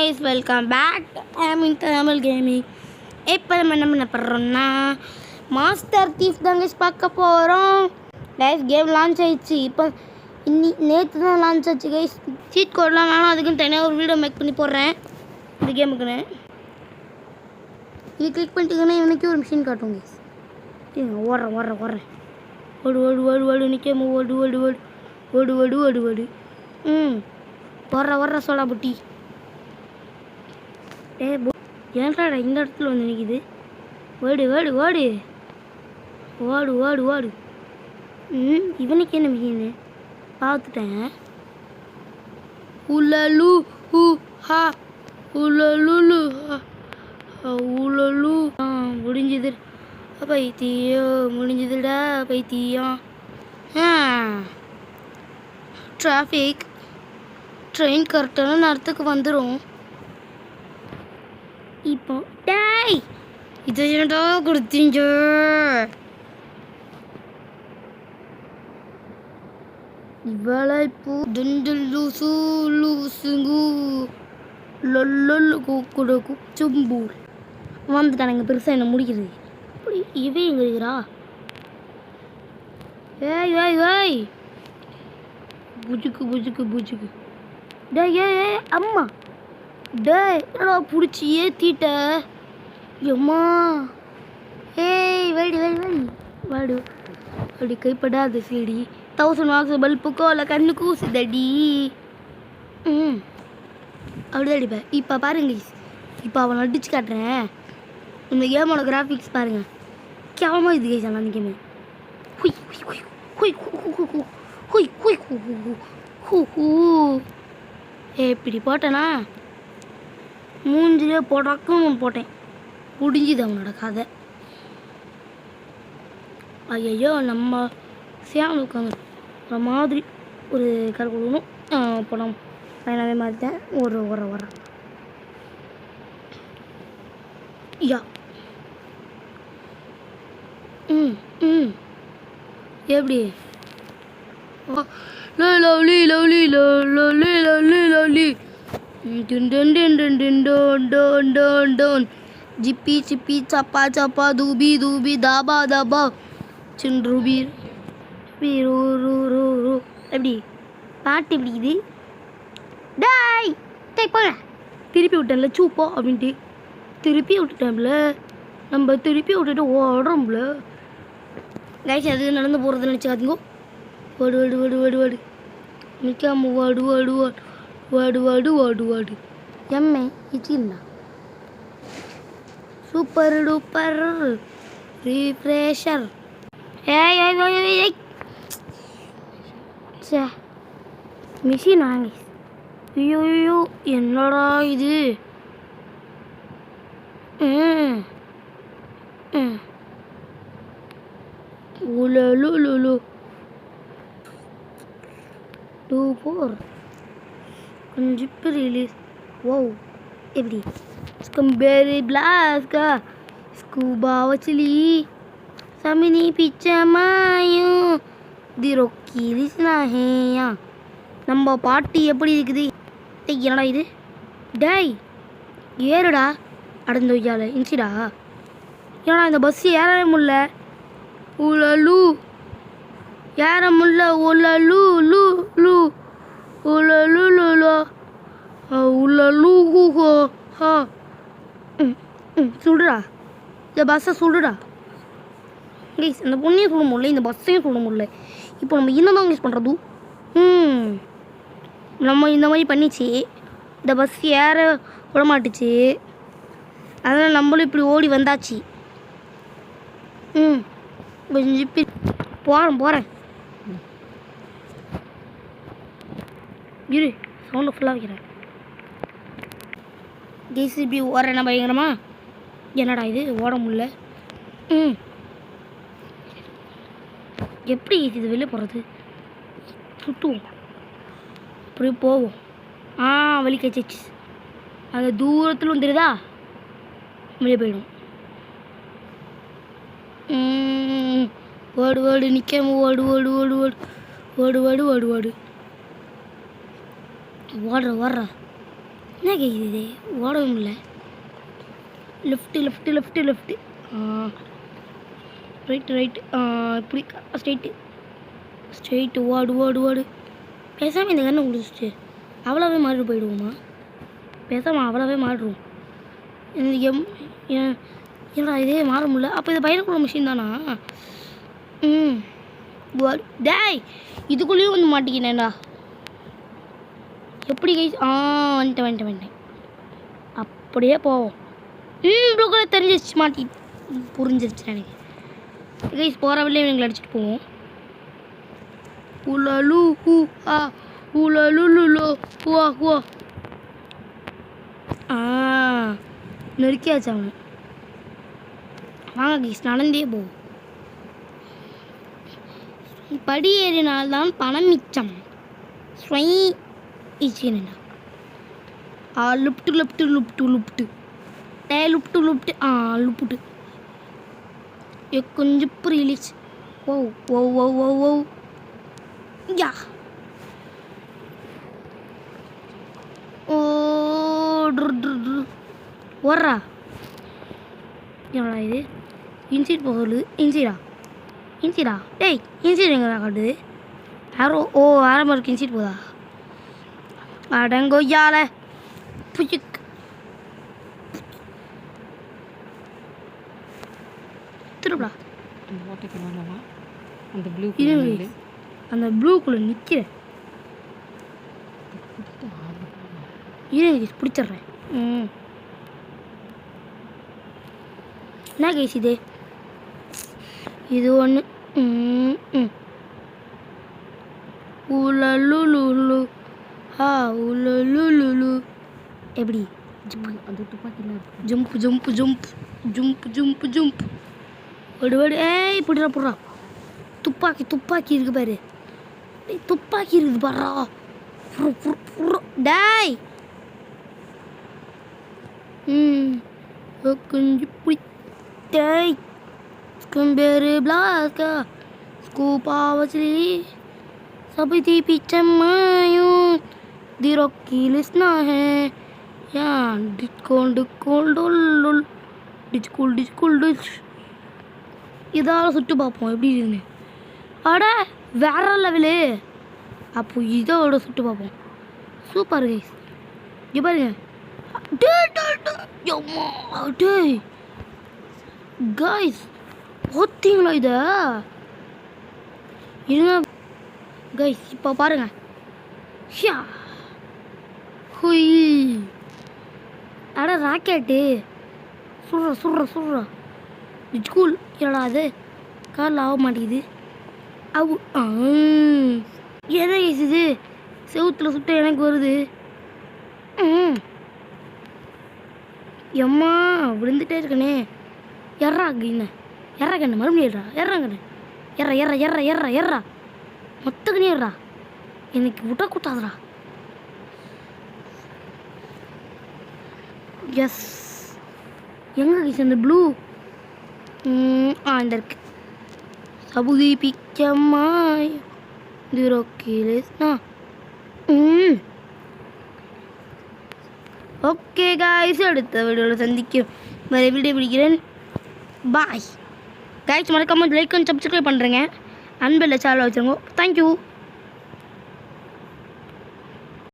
guys, welcome back. I'm in Thermal Gaming. இப்போ நம்ம என்ன பண்ண போகிறோம்னா மாஸ்டர் தீஃப் தான் guys பார்க்க போகிறோம். கைஸ் கேம் லான்ச் ஆயிடுச்சு. இப்போ நேற்று தான் லான்ச் ஆச்சு கைஸ். சீட் கோட்லாம் வேணும், அதுக்குன்னு தனியாக ஒரு வீடியோ மேக் பண்ணி போடுறேன் இந்த கேமுக்குன்னு. இது கிளிக் பண்ணிட்டுங்கன்னா இவனுக்கே ஒரு மிஷின் காட்டும் கைஸ். ஓடுறேன் ஓடு நிற்காம ஓடு. வர்ற சோடா புட்டி. ஏன்டா இந்த இடத்துல வந்து நிற்கிது? ஓடு. இவனுக்கு என்ன மிஷின்னு பார்த்துட்டேன். உலலு ஹா உலலு முடிஞ்சது பைத்தியம், முடிஞ்சதுடா பைத்தியம். டிராஃபிக் ட்ரெயின் கரெக்டான நேரத்துக்கு வந்துடும். இப்போ டேய் இதை ஏன்டா கொடுத்தீங்க? இவளை இப்போ லூசுங்கு லொல்லு கூக்குட குச்சும்பூர் வந்துட்டானுங்க. பெருசாக என்ன முடிக்கிறது? அப்படி இவே எங்கே இருக்கிறா? ஏய் புஜுக்கு டேய் ஏய் அம்மா டேய் என்னடா பிடிச்சி ஏற்றிட்ட எம்மா. ஏய் வாடு அப்படி கைப்படாத சீடி 1000 மார்க்ஸ் பல்புக்கோ இல்லை கண்ணு கூசுதடி. அப்படிதான் அடிப்பேன். இப்போ பாருங்க, இப்போ அவனை அடிச்சு காட்டுறேன். இந்த கேமோட கிராஃபிக்ஸ் பாருங்கள், கேவலமாக இது கைஸ். அந்த கேமு இப்படி போட்டேன்னா மூஞ்சிலே போட்டாக்கும் போட்டேன். முடிஞ்சுது அவனோட கதை. ஐயோ நம்ம சேம் உட்காந்து மாதிரி ஒரு கரை கொடுக்கணும். படம் அதே மாதிரி தான் வர யா. எப்படி லவ்லி ஜிப்பி சிப்பி சப்பா தூபி தாபா சின்ரூபி எப்படி பாட்டு எப்படி இது? டாய் போங்க. திருப்பி விட்டேன்ல சூப்போ அப்படின்ட்டு திருப்பி விட்டுட்டேன்ல. நம்ம திருப்பி விட்டுட்டு ஓடுறோம்ல கைஸ். அது நடந்து போகிறதுன்னு நினச்சாதுங்கோ. ஓடு நிற்காம வாடு எம்மே இச்சிருந்தா சூப்பர் டூப்பர் ரீஃப்ரெஷர். ஏய் சே மிஷின் வாங்கி. ஐயோ என்னடா இது? உலலு 24 கொஞ்சம் ரிலீஸ். ஓ எப்படி ஸ்கம்பேரி பிளாஸ்கா ஸ்கூபா வச்சலி சமினி பிச்சமாயும் திரோக்கிலிஸ் நாஹேயா. நம்ம பாட்டு எப்படி இருக்குது? என்னடா இது? டேய் ஏறுடா அடந்து வையால இன்ச்சிடா. ஏன்னா இந்த பஸ் ஏறவே முடியல. உலலு ஏற முடியல. சுடுடா இந்த பஸ்ஸை சுடுடா ப்ளீஸ். இந்த பொண்ணையும் சொல்ல முடியல, இந்த பஸ்ஸையும் சொல்ல முடியல. இப்போ நம்ம இன்னும் தான் யூஸ் பண்ணுறது. நம்ம இந்த மாதிரி பண்ணிச்சு, இந்த பஸ் ஏற விட மாட்டுச்சு. அதனால் நம்மளும் இப்படி ஓடி வந்தாச்சு. கொஞ்சம் போகிறேன் இரு சவுண்டை ஃபுல்லாக வைக்கிறேன். ஜேசிபி ஓடுறேன்னா பயங்கரமா. என்னடா இது ஓட முடியல? எப்படி இது வெளியே போகிறது? சுட்டுவோம் அப்படி போவோம். வலி கச்சிச்சு. அந்த தூரத்தில் வந்துடுதா வெளியே போயிடும். ஓடு நிற்காம ஓடு. ஓடுற என்ன கேட்குது ஓடவும் இல்லை. Left left left left right right இப்படி ஸ்ட்ரெயிட்டு ஓடு ஓடு ஓடு. பேசாமல் இந்த கண்ணை முடிச்சிட்டு அவ்வளோவே மாறிட்டு போயிடுவோமா? பேசாமல் அவ்வளோவே மாறிடுவோம். ஏன்னா இதே மாற முடியல. அப்போ இது பைனக்குள்ள மிஷின் தானா? டேய் இதுக்குள்ளேயும் வந்து மாட்டிக்கினேன்டா. எப்படி கைஸ்? வந்துட்டேன். அப்படியே போவோம். ப்ளூ கலர் தெரிஞ்சிச்சு மாட்டி புரிஞ்சிருச்சு எனக்கு. கைஸ் போகிற வழியே எங்களை அடிச்சுட்டு போவோம். உலலு ஹூ ஆ உலலுலுலோ ஹுவா ஹுவா. நெருக்கியாச்சு அவன். வாங்க கைஸ் நடந்தே போவோம். படி ஏறினால்தான் பணம் மிச்சம். ஸ்வை ஈச்சினா லுப்ட்டு லுப்ட்டு லுப்ட்டு லுப்ட்டு லுப்ட்டு லுப்ட்டு லுப்ட்டு கொஞ்சம் ரிலீஸ். ஓ ஓ ஓ ஓ ஓ யா ஓ ஓடுறா. எவ்வளோ இது இன்சைட் போகுது. இன்சைடா டேய் இன்சைட் எங்கடா காட்டுது? யாரோ ஆரம்பம் இருக்கு. இன்சைட் போதா? அடங்கொய்யால புச்சிக் திருப்பா. அந்த ப்ளூக்குள்ளே நிற்கிறேன். பிடிச்சிட்றேன். என்ன கேஸ் இது ஒன்று. உலலுலுலு உலலுலுலு எப்படி அந்த துப்பாக்கியில் jump jump jump jump jump jump ஓடு. ஏய் புடுறா துப்பாக்கி இருக்கு பாரு. துப்பாக்கி இருக்குது பாரா. டாய் கொஞ்சம் பிடித்தாய் பேரு பிளாஸ்கா ஸ்கூபாவச்சி சபதி பிச்சம்மாயும் दिरोकी लिसना है यार டிஸ்கோல் இதால சுட்டு பார்ப்போம் எப்படி இருக்குன்னு. அட வேற லெவலு. அப்போ இதோட சுட்டு பார்ப்போம். Super guys. இங்கே பாருங்க. கைஸ் பார்த்தீங்களா இதை? இருங்க கைஸ் இப்போ பாருங்க. அட ராக்கெட்டு சுடுறா ஸ்கூல் இல்லடா அது காரில் ஆக மாட்டேங்குது. என்ன இது செவுத்தில் சுட்ட எனக்கு வருது. எம்மா விழுந்துட்டே இருக்கனே. எறா கண்ணு மறுபடியும் எறாங்கண்ணு எறா மொத்தக்கண்ணே எறா. எனக்கு விட்ட கூட்டாதரா. எஸ் எங்கே கிச்சு அந்த ப்ளூ? இந்த இருக்கு. சபுதி பிச்சம்மாய் ஓகே காய்ஸ் அடுத்த வீடியோவில் சந்திக்கும் வரை வீடியோ பிடிக்கிறேன். Bye guys. மறக்காம லைக் அண்ட் சப்ஸ்கிரைப் பண்ணுறேங்க. அன்பில் சேனல் வச்சுருங்க. தேங்க்யூ.